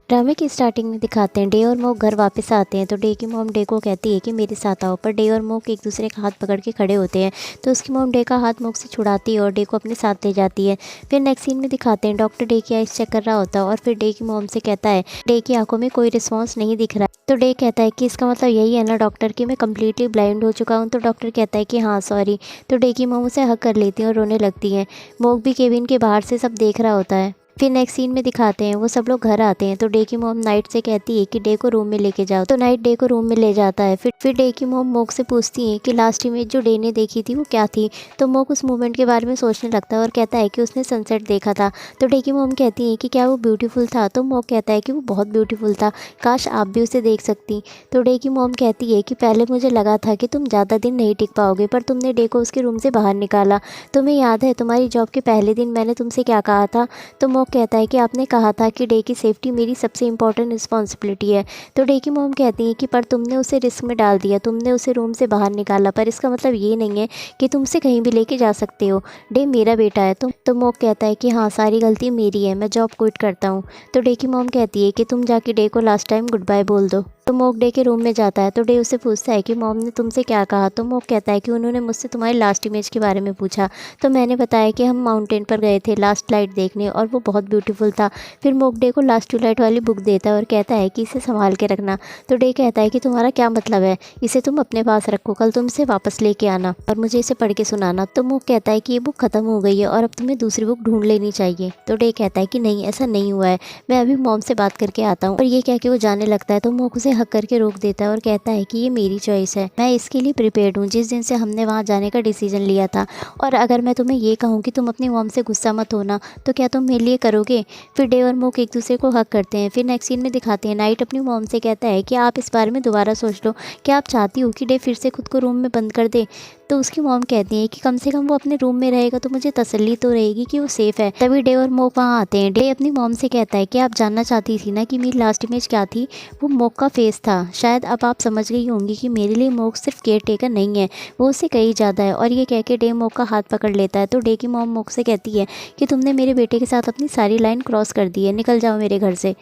ड्रामे की स्टार्टिंग में दिखाते हैं डे और मोक घर वापस आते हैं तो डे की मॉम डे को कहती है कि मेरे साथ आओ, पर डे और मोक एक दूसरे का हाथ पकड़ के खड़े होते हैं। तो उसकी मॉम डे का हाथ मोक से छुड़ाती है और डे को अपने साथ ले जाती है। फिर नेक्स्ट सीन में दिखाते हैं डॉक्टर डे की आइस चेक कर रहा होता है और फिर डे की मॉम से कहता है डे की आंखों में कोई रिस्पॉन्स नहीं दिख रहा है। तो डे कहता है कि इसका मतलब यही है ना डॉक्टर कि मैं कम्प्लीटली ब्लाइंड हो चुका हूँ। तो डॉक्टर कहता है कि हाँ सॉरी। तो डे की मॉम उसे हक कर लेती है और रोने लगती है। मोक भी केबिन के बाहर से सब देख रहा होता है। फिर नेक्स्ट सीन में दिखाते हैं वो सब लोग घर आते हैं तो डे की मॉम नाइट से कहती है कि डे को रूम में लेके जाओ। तो नाइट डे को रूम में ले जाता है। फिर डे की मॉम मोक से पूछती है कि लास्ट इमेज जो डे ने देखी थी वो क्या थी। तो मोक उस मूवमेंट के बारे में सोचने लगता है और कहता है कि उसने सनसेट देखा था। तो डे की मॉम कहती है कि क्या वो ब्यूटीफुल था। तो मोक कहता है कि वो बहुत ब्यूटीफुल था, काश आप भी उसे देख सकती। तो डे की मॉम कहती है कि पहले मुझे लगा था कि तुम ज़्यादा दिन नहीं टिक पाओगे, पर तुमने डे को उसके रूम से बाहर निकाला। तुम्हें याद है तुम्हारी जॉब के पहले दिन मैंने तुमसे क्या कहा था। तो मोक कहता है कि आपने कहा था कि डे की सेफ्टी मेरी सबसे इम्पोर्टेंट रिस्पॉन्सिबिलिटी है। तो डे की मॉम कहती है कि पर तुमने उसे रिस्क में डाल दिया, तुमने उसे रूम से बाहर निकाला, पर इसका मतलब ये नहीं है कि तुम उसे कहीं भी लेके जा सकते हो। डे मेरा बेटा है। तो मोक कहता है कि हाँ सारी गलती मेरी है, मैं जॉब क्विट करता हूँ। तो डे की मॉम कहती है कि तुम जाके डे को लास्ट टाइम गुड बाय बोल दो। तो मोक डे के रूम में जाता है तो डे उससे पूछता है कि मॉम ने तुमसे क्या कहा। तो मोक कहता है कि उन्होंने मुझसे तुम्हारी लास्ट इमेज के बारे में पूछा। तो मैंने बताया कि हम माउंटेन पर गए थे लास्ट लाइट देखने और वो बहुत ब्यूटीफुल था। फिर मोक डे को लास्ट टू लाइट वाली बुक देता है और कहता है कि इसे संभाल के रखना। तो डे कहता है कि तुम्हारा क्या मतलब है, इसे तुम अपने पास रखो, कल तुम इसे वापस लेके आना और मुझे इसे पढ़ के सुनाना। तो मोक कहता है कि ये बुक ख़त्म हो गई है और अब तुम्हें दूसरी बुक ढूंढ लेनी चाहिए। तो डे कहता है कि नहीं ऐसा नहीं हुआ है, मैं अभी मॉम से बात करके आता हूँ। और ये कह के वो जाने लगता है तो मोक उसे हक करके रोक देता है और कहता है कि ये मेरी चॉइस है, मैं इसके लिए प्रिपेयर्ड हूँ जिस दिन से हमने वहाँ जाने का डिसीजन लिया था। और अगर मैं तुम्हें ये कहूँ कि तुम अपनी मॉम से गुस्सा मत होना तो क्या तुम मेरे लिए करोगे। फिर डे और मोक एक दूसरे को हक करते हैं। फिर नेक्स्ट सीन में दिखाते हैं नाइट अपनी मॉम से कहता है कि आप इस बारे में दोबारा सोच लो, क्या आप चाहती हो कि डे फिर से खुद को रूम में बंद कर दे। तो उसकी मॉम कहती है कि कम से कम वो अपने रूम में रहेगा तो मुझे तसल्ली तो रहेगी कि वो सेफ़ है। तभी डे और मोक वहाँ आते हैं। डे अपनी मॉम से कहता है कि आप जानना चाहती थी ना कि मेरी लास्ट इमेज क्या थी। वो मोक का फेस था। शायद अब आप समझ गई होंगी कि मेरे लिए मोक सिर्फ केयर टेकर नहीं है, वो उससे कहीं ज़्यादा है। और ये कह के डे मोक का हाथ पकड़ लेता है। तो डे की मॉम मोक से कहती है कि तुमने मेरे बेटे के साथ अपनी सारी लाइन क्रॉस कर दी है, निकल जाओ मेरे घर से।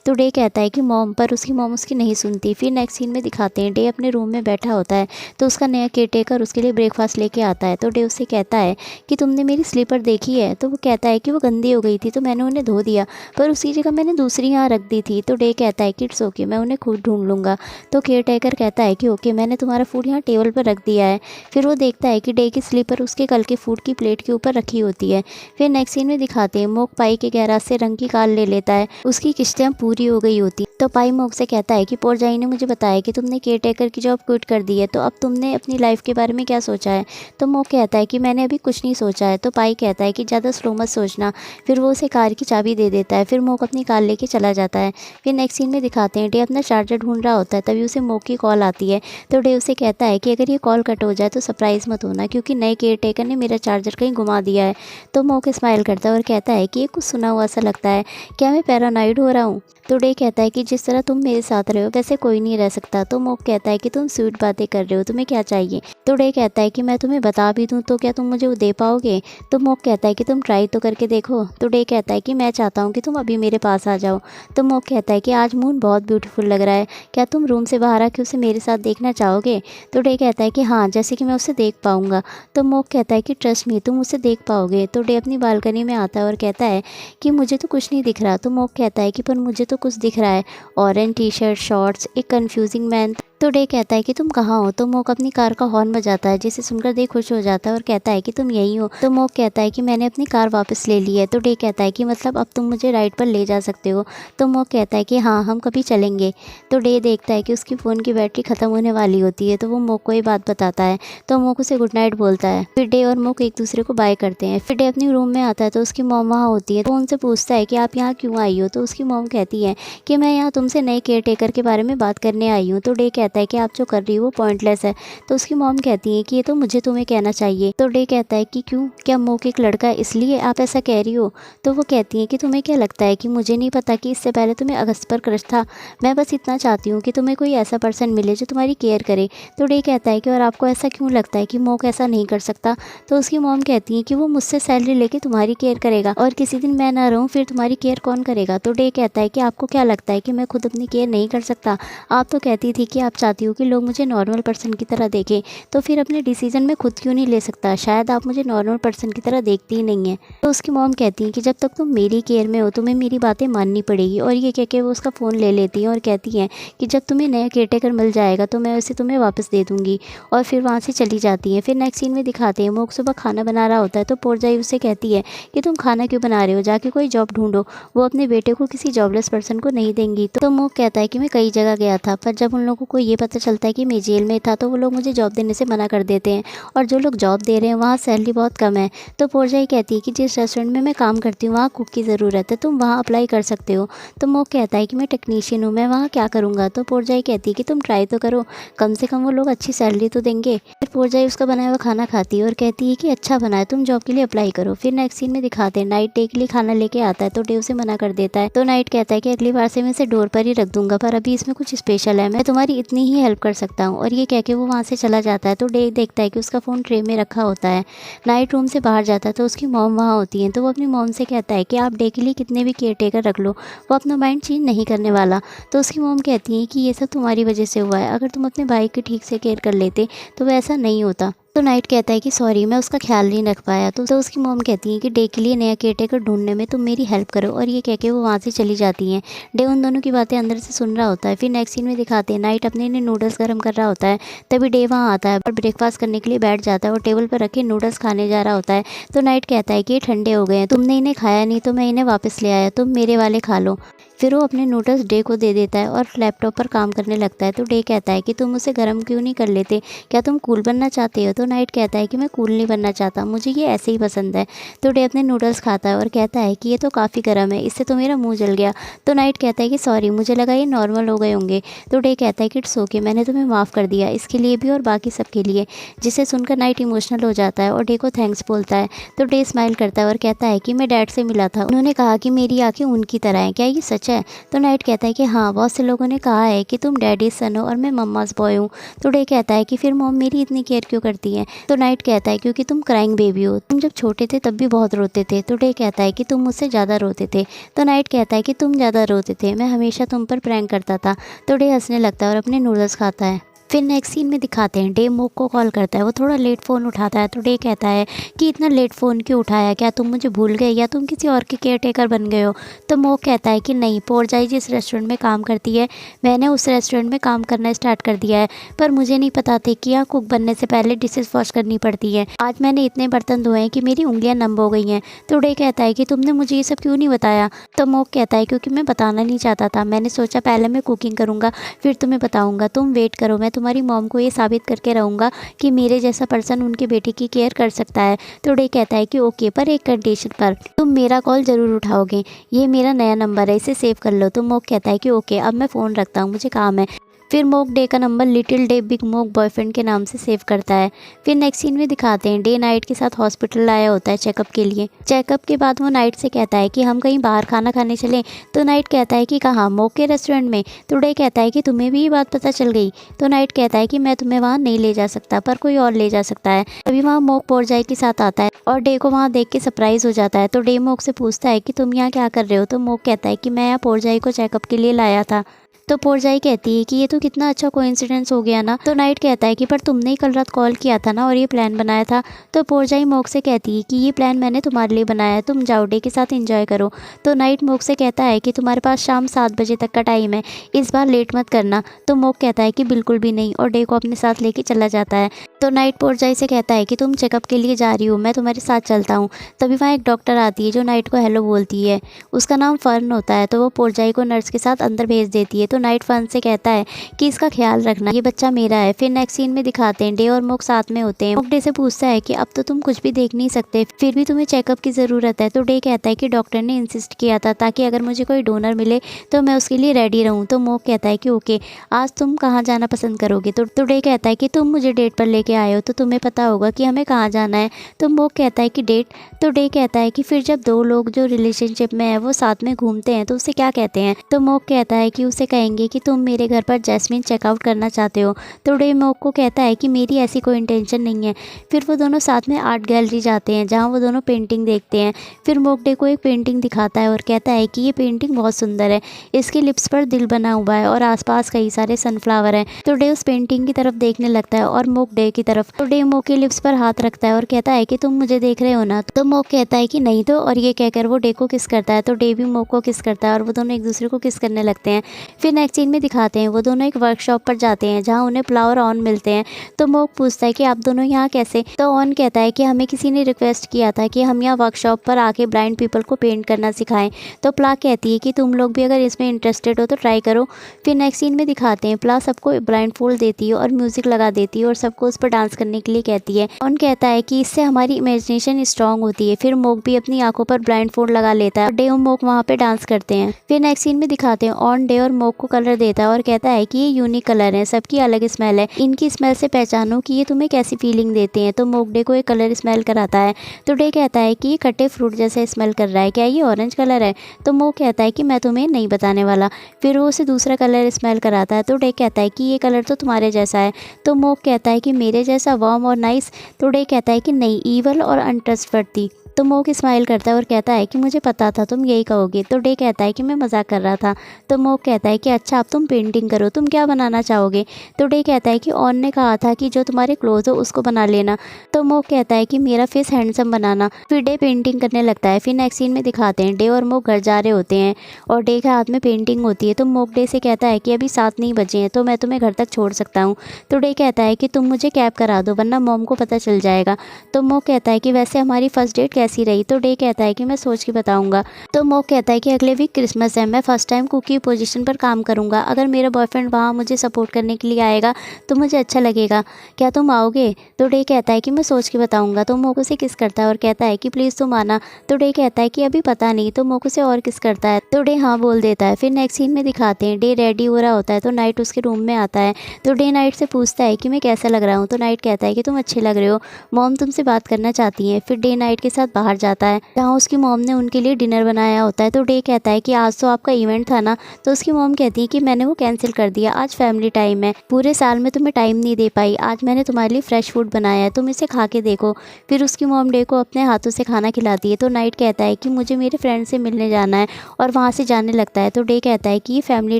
तो डे कहता है कि मॉम, पर उसकी मॉम उसकी नहीं सुनती। फिर नेक्स्ट सीन में दिखाते हैं डे अपने रूम में बैठा होता है तो उसका नया केयर टेकर उसके लिए ब्रेकफास्ट लेके आता है। तो डे उससे कहता है कि तुमने मेरी स्लीपर देखी है। तो वो कहता है कि वो गंदी हो गई थी तो मैंने उन्हें धो दिया, पर उसी जगह मैंने दूसरी यहाँ रख दी थी। तो डे कहता है कि इट्स ओके, मैं उन्हें खुद ढूंढ लूँगा। तो केयर टेकर कहता है कि ओके, मैंने तुम्हारा फूड यहाँ टेबल पर रख दिया है। फिर वो देखता है कि डे की स्लीपर उसके कल के फूड की प्लेट के ऊपर रखी होती है। फिर नेक्स्ट सीन में दिखाते हैं मोक पाई के गैराज से रंग की कार ले लेता है, उसकी किश्तियाँ पूरी हो गई होती। तो पाई मोक से कहता है कि पोरजाई ने मुझे बताया कि तुमने केयर टेकर की जॉब क्विट कर दी है, तो अब तुमने अपनी लाइफ के बारे में क्या सोचा है। तो मोक कहता है कि मैंने अभी कुछ नहीं सोचा है। तो पाई कहता है कि ज़्यादा स्लो मत सोचना। फिर वो उसे कार की चाबी दे देता है। फिर मोक अपनी कार लेके चला जाता है। फिर नेक्स्ट सीन में दिखाते हैं डे अपना चार्जर ढूंढ रहा होता है, तभी उसे मोक की कॉल आती है। तो डे उसे कहता है कि अगर ये कॉल कट हो जाए तो सरप्राइज़ मत होना, क्योंकि नए केयर टेकर ने मेरा चार्जर कहीं घुमा दिया है। तो मोक स्माइल करता है और कहता है कि ये कुछ सुना हुआ सा लगता है, क्या मैं पैरानॉइड हो रहा हूँ। तो डे कहता है कि जिस तरह तुम मेरे साथ रहे हो वैसे कोई नहीं रह सकता। तो मोक कहता है कि तुम स्वीट बातें कर रहे हो, तुम्हें क्या चाहिए। तो डे कहता है कि मैं तुम्हें बता भी दूं तो क्या तुम मुझे वो दे पाओगे। तो मोक कहता है कि तुम ट्राई तो करके देखो। तो डे कहता है कि मैं चाहता हूँ कि तुम अभी मेरे पास आ जाओ। तो मोक कहता है कि आज मून बहुत ब्यूटीफुल लग रहा है, क्या तुम रूम से बाहर आके उसे मेरे साथ देखना चाहोगे। तो डे कहता है कि हाँ, जैसे कि मैं उसे देख पाऊँगा। तो मोक कहता है कि ट्रस्ट मी, तुम उसे देख पाओगे। तो डे अपनी बालकनी में आता है और कहता है कि मुझे तो कुछ नहीं दिख रहा। तो मोक कहता है कि पर मुझे तो कुछ दिख रहा है, ऑरेंज टी शर्ट, शॉर्ट्स, एक कन्फ्यूजिंग मैन। तो डे कहता है कि तुम कहाँ हो। तो मोक अपनी कार का हॉर्न बजाता है जिसे सुनकर डे खुश हो जाता है और कहता है कि तुम यही हो। तो मोक कहता है कि मैंने अपनी कार वापस ले ली है। तो डे कहता है कि मतलब अब तुम मुझे राइड पर ले जा सकते हो। तो मोक कहता है कि हाँ, हम कभी चलेंगे। तो डे देखता है कि उसकी फ़ोन की बैटरी ख़त्म होने वाली होती है, तो वो मोक को ये बात बताता है। तो मोक उसे गुड नाइट बोलता है। फिर डे और मोक एक दूसरे को बाय करते हैं। फिर डे अपनी रूम में आता है तो उसकी मॉम वहाँ होती है। तो उनसे पूछता है कि आप यहाँ क्यों आई हो। तो उसकी मॉम कहती है कि मैं यहाँ तुमसे नए केयर टेकर के बारे में बात करने आई हूँ। तो डे कहता कहता है कि आप जो कर रही हो वो पॉइंटलेस है। तो उसकी मॉम कहती है कि ये तो मुझे तुम्हें कहना चाहिए। तो डे कहता है कि क्यों, क्या मोक एक लड़का है इसलिए आप ऐसा कह रही हो। तो वो कहती है कि तुम्हें क्या लगता है कि मुझे नहीं पता कि इससे पहले तुम्हें अगस्त पर क्रश था। मैं बस इतना चाहती हूँ कि तुम्हें कोई ऐसा पर्सन मिले जो तुम्हारी केयर करे। तो डे कहता है कि और आपको ऐसा क्यों लगता है कि मोक ऐसा नहीं कर सकता। तो उसकी मॉम कहती है कि वो मुझसे सैलरी लेके तुम्हारी केयर करेगा और किसी दिन मैं ना रहूँ फिर तुम्हारी केयर कौन करेगा। तो डे कहता है कि आपको क्या लगता है कि मैं खुद अपनी केयर नहीं कर सकता। आप तो कहती थी कि आप चाहती हो कि लोग मुझे नॉर्मल पर्सन की तरह देखें, तो फिर अपने डिसीजन में खुद क्यों नहीं ले सकता। शायद आप मुझे नॉर्मल पर्सन की तरह देखती ही नहीं है। तो उसकी मॉम कहती है कि जब तक तुम मेरी केयर में हो तुम्हें मेरी बातें माननी पड़ेगी। और ये कह के वो उसका फ़ोन ले लेती है और कहती है कि जब तुम्हें नया केयरटेकर मिल जाएगा तो मैं उसे तुम्हें वापस दे दूँगी। और फिर वहाँ से चली जाती है। फिर नेक्स्ट सीन में दिखाते हैं मोक सुबह खाना बना रहा होता है। तो पोरजाई उससे कहती है कि तुम खाना क्यों बना रहे हो, जाके कोई जॉब ढूंढो, वो अपने बेटे को किसी जॉबलेस पर्सन को नहीं देंगी। तो मोक कहता है कि मैं कई जगह गया था, पर जब उन लोगों को ये पता चलता है कि मैं जेल में था तो वो लोग मुझे जॉब देने से मना कर देते हैं, और जो लोग जॉब दे रहे हैं वहाँ सैलरी बहुत कम है। तो पोरजाई कहती है कि जिस रेस्टोरेंट में मैं काम करती हूँ वहाँ कुक की ज़रूरत है, तुम वहाँ अप्लाई कर सकते हो। तो मोक कहता है कि मैं टेक्नीशियन हूँ, मैं वहाँ क्या करूँगा। तो पोरजाई कहती है कि तुम ट्राई तो करो, कम से कम वो लोग अच्छी सैलरी तो देंगे। फिर पोरजाई उसका बनाया हुआ खाना खाती है और कहती है कि अच्छा बना है, तुम जॉब के लिए अप्लाई करो। फिर नेक्स्ट सीन में दिखाते हैं नाइट डे के लिए खाना लेके आता है तो डे उसे मना कर देता है। तो नाइट कहता है कि अगली बार से मैं इसे डोर पर ही रख दूंगा, पर अभी इसमें कुछ स्पेशल है, मैं तुम्हारी इतनी ही हेल्प कर सकता हूँ। और ये कह के वो वहाँ से चला जाता है। तो डे देखता है कि उसका फ़ोन ट्रे में रखा होता है। नाइट रूम से बाहर जाता है तो उसकी मॉम वहाँ होती है। तो वो अपनी मॉम से कहता है कि आप डे के लिए कितने भी केयर टेकर रख लो, वो अपना माइंड चेंज नहीं करने वाला। तो उसकी मॉम कहती है कि ये सब तुम्हारी वजह से हुआ है, अगर तुम अपने भाई की ठीक से केयर कर लेते तो वो ऐसा नहीं होता। तो नाइट कहता है कि सॉरी मैं उसका ख्याल नहीं रख पाया। तो उसकी मॉम कहती है कि डे के लिए नया केयरटेकर ढूंढने में तुम मेरी हेल्प करो। और ये कह के वो वहाँ से चली जाती हैं। डे उन दोनों की बातें अंदर से सुन रहा होता है। फिर नेक्स्ट सीन में दिखाते हैं नाइट अपने लिए नूडल्स गर्म कर रहा होता है। तभी डे वहाँ आता है और ब्रेकफास्ट करने के लिए बैठ जाता है और टेबल पर रखे नूडल्स खाने जा रहा होता है। तो नाइट कहता है कि ये ठंडे हो गए हैं, तुमने इन्हें खाया नहीं तो मैं इन्हें वापस ले आया, तुम मेरे वाले खा लो। फिर वो अपने नूडल्स डे को दे देता है और लैपटॉप पर काम करने लगता है। तो डे कहता है कि तुम उसे गर्म क्यों नहीं कर लेते, क्या तुम कूल बनना चाहते हो। तो नाइट कहता है कि मैं कूल नहीं बनना चाहता, मुझे ये ऐसे ही पसंद है। तो डे अपने नूडल्स खाता है और कहता है कि ये तो काफ़ी गर्म है, इससे तो मेरा मुंह जल गया। तो नाइट कहता है कि सॉरी मुझे लगा ये नॉर्मल हो गए होंगे। तो डे कहता है कि इट्स ओके, मैंने तुम्हें माफ़ कर दिया, इसके लिए भी और बाकी सब के लिए। जिसे सुनकर नाइट इमोशनल हो जाता है और डे को थैंक्स बोलता है। तो डे स्माइल करता है और कहता है कि मैं डैड से मिला था, उन्होंने कहा कि मेरी आँखें उनकी तरह हैं, क्या ये सच है। तो नाइट कहता है कि हाँ, बहुत से लोगों ने कहा है कि तुम डैडी सन हो और मैं मम्माज बॉय हूँ। तो डे कहता है कि फिर मॉम मेरी इतनी केयर क्यों करती है। तो नाइट कहता है क्योंकि तुम क्राइंग बेबी हो, तुम जब छोटे थे तब भी बहुत रोते थे। तो डे कहता है कि तुम मुझसे ज़्यादा रोते थे। तो नाइट कहता है कि तुम ज़्यादा रोते थे, मैं हमेशा तुम पर प्रैंक करता था। तो डे हंसने लगता है और अपने नूडल्स खाता है। फिर नेक्स्ट सीन में दिखाते हैं डे मोक को कॉल करता है, वो थोड़ा लेट फ़ोन उठाता है। तो डे कहता है कि इतना लेट फ़ोन क्यों उठाया, क्या तुम मुझे भूल गए या तुम किसी और के केयर टेकर बन गए हो। तो मोक कहता है कि नहीं, पोरजाई जिस रेस्टोरेंट में काम करती है मैंने उस रेस्टोरेंट में काम करना स्टार्ट कर दिया है, पर मुझे नहीं पता था कि यहाँ कुक बनने से पहले डिशेज़ वॉश करनी पड़ती है। आज मैंने इतने बर्तन धोए हैं कि मेरी उंगलियाँ नम हो गई हैं। तो डे कहता है कि तुमने मुझे ये सब क्यों नहीं बताया। तो मोक कहता है क्योंकि मैं बताना नहीं चाहता था, मैंने सोचा पहले मैं कुकिंग करूँगा फिर तुम्हें बताऊँगा, तुम वेट करो, मैं तुम्हारी मॉम को ये साबित करके रहूँगा कि मेरे जैसा पर्सन उनके बेटे की केयर कर सकता है। तो डे कहता है कि ओके, पर एक कंडीशन पर, तुम मेरा कॉल ज़रूर उठाओगे, ये मेरा नया नंबर है, इसे सेव कर लो। तो मोक कहता है कि ओके, अब मैं फ़ोन रखता हूँ, मुझे काम है। फिर मोक डे का नंबर लिटिल डे बिग मोक बॉयफ्रेंड के नाम से सेव करता है। फिर नेक्स्ट सीन में दिखाते हैं डे नाइट के साथ हॉस्पिटल आया होता है चेकअप के लिए। चेकअप के बाद वो नाइट से कहता है कि हम कहीं बाहर खाना खाने चलें। तो नाइट कहता है कि कहाँ, मोक के रेस्टोरेंट में। तो डे कहता है कि तुम्हें भी ये बात पता चल गई। तो नाइट कहता है कि मैं तुम्हें वहाँ नहीं ले जा सकता, पर कोई और ले जा सकता है। तभी वहाँ मोक पोरजाई के साथ आता है और डे को वहाँ देख के सरप्राइज हो जाता है। तो डे मोक से पूछता है कि तुम यहाँ क्या कर रहे हो। तो मोक कहता है कि मैं यहाँ पोरजाई को चेकअप के लिए लाया था। तो पोरजाई कहती है कि ये तो कितना अच्छा कोइंसिडेंस हो गया ना। तो नाइट कहता है कि पर तुमने ही कल रात कॉल किया था ना और ये प्लान बनाया था। तो पोरजाई मोक से कहती है कि ये प्लान मैंने तुम्हारे लिए बनाया है, तुम जाओ डे के साथ एंजॉय करो। तो नाइट मोक से कहता है कि तुम्हारे पास शाम 7 बजे तक का टाइम है, इस बार लेट मत करना। तो मोक कहता है कि बिल्कुल भी नहीं और डे को अपने साथ लेके चला जाता है। तो नाइट पोरजाई से कहता है कि तुम चेकअप के लिए जा रही हो, मैं तुम्हारे साथ चलता हूँ। तभी वहाँ एक डॉक्टर आती है जो नाइट को हेलो बोलती है, उसका नाम फर्न होता है। तो वो पोरजाई को नर्स के साथ अंदर भेज देती है। तो तो नाइट फन से कहता है कि इसका ख्याल रखना, ये बच्चा मेरा है। फिर नेक्स्ट सीन में दिखाते हैं डे और मोक साथ में होते हैं। मोक डे से पूछता है कि अब तो तुम कुछ भी देख नहीं सकते, फिर भी तुम्हें चेकअप की ज़रूरत है। तो डे कहता है कि डॉक्टर ने इंसिस्ट किया था ताकि अगर मुझे कोई डोनर मिले तो मैं उसके लिए रेडी रहूँ। तो मोक कहता है कि ओके, आज तुम कहाँ जाना पसंद करोगे? तो डे कहता है कि तुम मुझे डेट पर लेके आए हो तो तुम्हें पता होगा कि हमें कहाँ जाना है। तो मोक कहता है कि डेट। तो डे कहता है कि फिर जब दो लोग जो रिलेशनशिप में है वो साथ में घूमते हैं तो उसे क्या कहते हैं? तो मोक कहता है कि उसे कहेंगे कि तुम मेरे घर पर जैस्मिन चेकआउट करना चाहते हो। तो डे मोक को कहता है कि मेरी ऐसी कोई इंटेंशन नहीं है। फिर वो दोनों साथ में आर्ट गैलरी जाते हैं जहाँ वो दोनों पेंटिंग देखते हैं। फिर मोक डे को एक पेंटिंग दिखाता है और कहता है कि ये पेंटिंग बहुत सुंदर है, इसके लिप्स पर दिल बना हुआ है और आसपास कई सारे सनफ्लावर हैं। तो डे उस पेंटिंग की तरफ देखने लगता है और मोक डे की तरफ। तो डे मोक के लिप्स पर हाथ रखता है और कहता है कि तुम मुझे देख रहे हो ना? तो मोक कहता है कि नहीं तो, और ये कहकर वो डे को किस करता है। तो डे भी मोक को किस करता है और वो दोनों एक दूसरे को किस करने लगते हैं। फिर नेक्स्ट सीन में दिखाते हैं वो दोनों एक वर्कशॉप पर जाते हैं जहाँ उन्हें प्ला और ऑन मिलते हैं। तो मोक पूछता है कि आप दोनों यहाँ कैसे? तो ऑन कहता है कि हमें किसी ने रिक्वेस्ट किया था कि हम यहाँ वर्कशॉप पर आके ब्लाइंड पीपल को पेंट करना सिखाएं। तो प्ला कहती है कि तुम लोग भी अगर इसमें इंटरेस्टेड हो तो ट्राई करो। फिर नेक्स्ट सीन में दिखाते हैं प्ला सबको ब्लाइंड फोल्ड देती है और म्यूजिक लगा देती है और सबको उस पर डांस करने के लिए कहती है। ऑन कहता है कि इससे हमारी इमेजिनेशन स्ट्रांग होती है। फिर मोक भी अपनी आंखों पर ब्लाइंड फोल्ड लगा लेता है और डे और मोक वहाँ पे डांस करते हैं। फिर नेक्स्ट सीन में दिखाते हैं ऑन डे और मोक को कलर देता है और कहता है कि ये यूनिक कलर है, सबकी अलग स्मेल है, इनकी स्मेल से पहचानो कि ये तुम्हें कैसी फीलिंग देते हैं। तो मोक डे को एक कलर स्मेल कराता है। तो डे कहता है कि ये कटे फ्रूट जैसे स्मेल कर रहा है, क्या ये ऑरेंज कलर है? तो मोक कहता है कि मैं तुम्हें नहीं बताने वाला। फिर वो उसे दूसरा कलर स्मेल कराता है। तो डे कहता है कि ये कलर तो तुम्हारे जैसा है। तो मोक कहता है कि मेरे जैसा, वार्म और नाइस। तो डे कहता है कि नहीं, ईवल और अनट्रस्टवर्दी। तो मोक स्माइल करता है और कहता है कि मुझे पता था तुम यही कहोगे। तो डे कहता है कि मैं मजाक कर रहा था। तो मोक कहता है कि अच्छा अब तुम पेंटिंग करो, तुम क्या बनाना चाहोगे? तो डे कहता है कि ऑन ने कहा था कि जो तुम्हारे क्लोथ हो उसको बना लेना। तो मोक कहता है कि मेरा फेस हैंडसम बनाना। फिर डे पेंटिंग करने लगता है। फिर नेक्स्ट सीन में दिखाते हैं डे और मोक घर जा रहे होते हैं और डे के हाथ में पेंटिंग होती है। तो मोक डे से कहता है कि अभी 7 नहीं बजे हैं तो मैं तुम्हें घर तक छोड़ सकता हूँ। तो डे कहता है कि तुम मुझे कैब करा दो वरना मॉम को पता चल जाएगा। तो मोक कहता है कि वैसे हमारी फर्स्ट डेट कैसी रही? तो डे कहता है कि मैं सोच के बताऊंगा। तो मोक कहता है कि अगले वीक क्रिसमस है, मैं फर्स्ट टाइम कुक की पोजीशन पर काम करूंगा, अगर मेरा बॉयफ्रेंड वहाँ मुझे सपोर्ट करने के लिए आएगा तो मुझे अच्छा लगेगा, क्या तुम आओगे? तो डे कहता है कि मैं सोच के बताऊंगा। तो मोक उसे किस करता है और कहता है कि प्लीज़ तुम आना। तो डे कहता है कि अभी पता नहीं। तो मोक उसे और किस करता है। तो डे हाँ बोल देता है। फिर नेक्स्ट सीन में दिखाते हैं डे रेडी हो रहा होता है तो नाइट उसके रूम में आता है। तो डे नाइट से पूछता है कि मैं कैसा लग रहा हूँ। तो नाइट कहता है कि तुम अच्छे लग रहे हो, मॉम तुमसे बात करना चाहती हैं। फिर डे नाइट के साथ बाहर जाता है जहाँ उसकी मॉम ने उनके लिए डिनर बनाया होता है। तो डे कहता है कि आज तो आपका इवेंट था ना? तो उसकी मॉम कहती है कि मैंने वो कैंसिल कर दिया, आज फैमिली टाइम है, पूरे साल में तुम्हें टाइम नहीं दे पाई, आज मैंने तुम्हारे लिए फ्रेश फूड बनाया है, तुम इसे खा के देखो। फिर उसकी मॉम डे को अपने हाथों से खाना खिलाती है। तो नाइट कहता है कि मुझे मेरे फ्रेंड से मिलने जाना है और वहाँ से जाने लगता है। तो डे कहता है कि ये फैमिली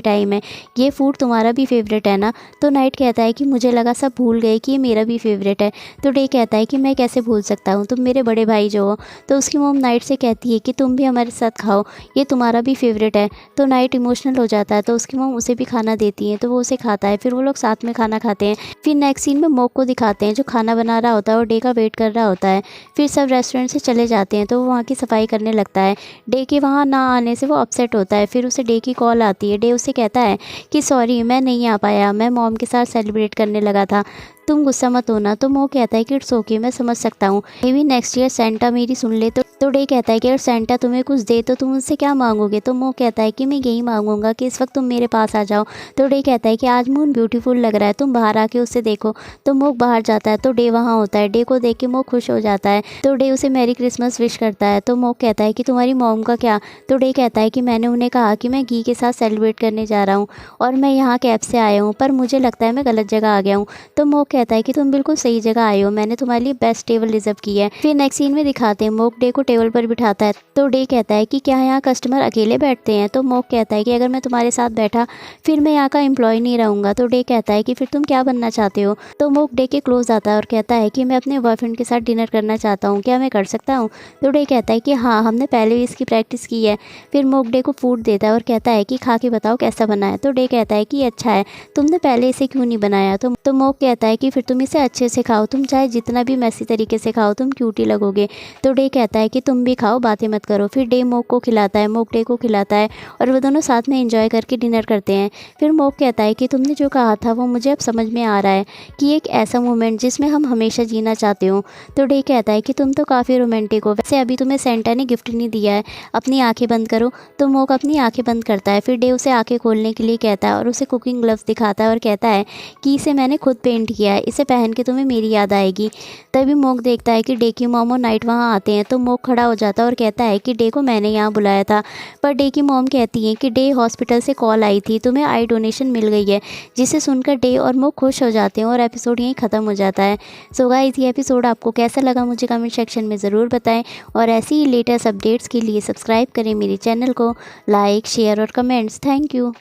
टाइम है, ये फूड तुम्हारा भी फेवरेट है ना? तो नाइट कहता है कि मुझे लगा सब भूल गए कि ये मेरा भी फेवरेट है। तो डे कहता है कि मैं कैसे भूल सकता हूँ, तुम मेरे बड़े भाई जो हो। तो उसकी मॉम नाइट से कहती है कि तुम भी हमारे साथ खाओ, ये तुम्हारा भी फेवरेट है। तो नाइट इमोशनल हो जाता है तो उसकी मॉम उसे भी खाना देती है तो वो उसे खाता है। फिर वो लोग साथ में खाना खाते हैं। फिर नेक्स्ट सीन में मोक को दिखाते हैं जो खाना बना रहा होता है और डे का वेट कर रहा होता है। फिर सब रेस्टोरेंट से चले जाते हैं तो वो वहाँ की सफाई करने लगता है। डे के वहाँ ना आने से वो अपसेट होता है। फिर उसे डे की कॉल आती है। डे उसे कहता है कि सॉरी मैं नहीं आ पाया, मैं मॉम के साथ सेलिब्रेट करने लगा था, तुम गुस्सा मत होना। तो मोक कहता है कि इट्स ओके, मैं समझ सकता हूँ, may be next year Santa मेरी सुन ले। तो डे कहता है कि अगर सेंटा तुम्हें कुछ दे तो तुम उनसे क्या मांगोगे? तो मोक कहता है कि मैं यही मांगूंगा कि इस वक्त तुम मेरे पास आ जाओ। तो डे कहता है कि आज मून ब्यूटीफुल लग रहा है, तुम बाहर आके उसे देखो। तो मोक बाहर जाता है तो डे वहाँ होता है। डे को देख के मोक खुश हो जाता है। तो डे उसे मैरी क्रिसमस विश करता है। तो मोक कहता है कि तुम्हारी मॉम का क्या? तो डे कहता है कि मैंने उन्हें कहा कि मैं घी के साथ सेलिब्रेट करने जा रहा हूँ और मैं यहाँ कैब से आया हूँ, पर मुझे लगता है मैं गलत जगह आ गया हूँ। तो मोक कहता है कि तुम बिल्कुल सही जगह आए हो, मैंने तुम्हारे लिए बेस्ट टेबल रिजर्व की है। फिर नेक्स्ट सीन में दिखाते हैं मोक डे को टेबल पर बिठाता है। तो डे कहता है कि क्या यहाँ कस्टमर अकेले बैठते हैं? तो मोक कहता है कि अगर मैं तुम्हारे साथ बैठा फिर मैं यहाँ का एम्प्लॉय नहीं रहूँगा। तो डे कहता है कि फिर तुम क्या बनना चाहते हो? तो मोक डे के क्लोज आता है और कहता है कि मैं अपने बॉयफ्रेंड के साथ डिनर करना चाहता हूँ, क्या मैं कर सकता हूँ? तो डे कहता है कि हाँ, हमने पहले भी इसकी प्रैक्टिस की है। फिर मोक डे को फूड देता है और कहता है कि खा के बताओ कैसा बना है। तो डे कहता है कि अच्छा है, तुमने पहले इसे क्यों नहीं बनाया? तो मोक कहता है कि क्यूटी, फिर तुम इसे अच्छे से खाओ, तुम चाहे जितना भी मैसी तरीके से खाओ तुम क्यूटी लगोगे। तो डे कहता है कि तुम भी खाओ, बातें मत करो। फिर डे मोक को खिलाता है, मोक डे को खिलाता है और वो दोनों साथ में एंजॉय करके डिनर करते हैं। फिर मोक कहता है कि तुमने जो कहा था वो मुझे अब समझ में आ रहा है कि एक ऐसा मोमेंट जिसमें हम हमेशा जीना चाहते हो। तो डे कहता है कि तुम तो काफ़ी रोमांटिक हो, वैसे अभी तुम्हें सेंटा ने गिफ्ट नहीं दिया है, अपनी आंखें बंद करो। तो मोक अपनी आंखें बंद करता है। फिर डे उसे आंखें खोलने के लिए कहता है और उसे कुकिंग ग्लव्स दिखाता है और कहता है कि इसे मैंने खुद पेंट किया है, इसे पहन के तुम्हें मेरी याद आएगी। तभी मोक देखता है कि डे की मॉम और नाइट वहाँ आते हैं। तो मोक खड़ा हो जाता है और कहता है कि डे को मैंने यहाँ बुलाया था। पर डे की मॉम कहती है कि डे हॉस्पिटल से कॉल आई थी, तुम्हें आई डोनेशन मिल गई है। जिसे सुनकर डे और मोक खुश हो जाते हैं और एपिसोड यहीं ख़त्म हो जाता है। सो गाइस, ये एपिसोड आपको कैसा लगा मुझे कमेंट सेक्शन में ज़रूर बताएं और ऐसी ही लेटेस्ट अपडेट्स के लिए सब्सक्राइब करें मेरे चैनल को, लाइक शेयर और कमेंट्स। Thank you.